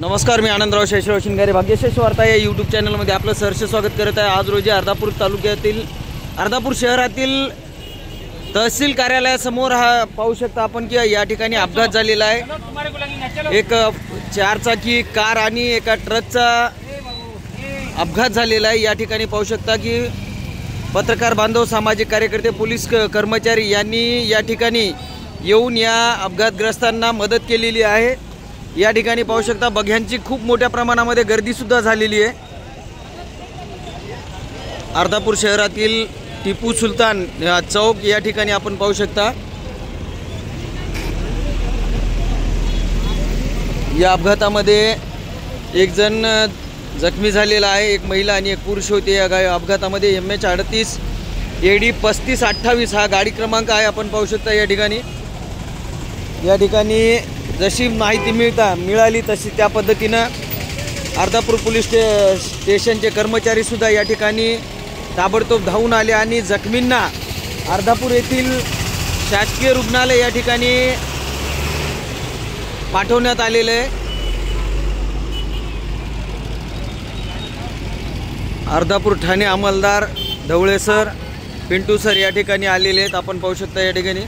नमस्कार, मी आनंदराव शेषराव शिंगारे भाग्यशेष वार्ता या यूट्यूब चॅनलमध्ये आपलं सहर्ष स्वागत करत आहे। आज रोजी अर्धापूर तालुक्यातील अर्धापूर शहरातील तहसील कार्यालयासमोर हा पाहू शकता आपण की या ठिकाणी अपघात झालेला आहे। एक 4 चाकी कार आणि एका ट्रकचा अपघात झालेला आहे। या ठिकाणी पाहू शकता की पत्रकार बांधव, सामाजिक कार्यकर्ते, पोलीस कर्मचारी यांनी या ठिकाणी येऊन या अपघातग्रस्तांना मदत केलेली आहे। या ठिकाणी पाहू शकता बघ्यांची खूप मोठ्या प्रमाणामध्ये गर्दी सुद्धा झालेली आहे। अर्धापूर शहरातील टिपू सुलतान चौक या ठिकाणी आपण पाहू शकता। या अपघातामध्ये एक जण जखमी झालेला आहे, एक महिला आणि एक पुरुष होते। या अपघातामध्ये MH38 AD 3528 हा गाडी क्रमांक आहे, आपण पाहू शकता। या ठिकाणी जशी माहिती मिळाली तशी त्या पद्धतीनं अर्धापूर पोलीस स्टेशनचे कर्मचारी सुद्धा या ठिकाणी ताबडतोब धावून आले आणि जखमींना अर्धापूर येथील शासकीय रुग्णालय या ठिकाणी पाठवण्यात आलेले आहे। अर्धापूर ठाणे अंमलदार ढवळे सर, पिंटू सर या ठिकाणी आलेले आहेत, आपण पाहू शकता। या ठिकाणी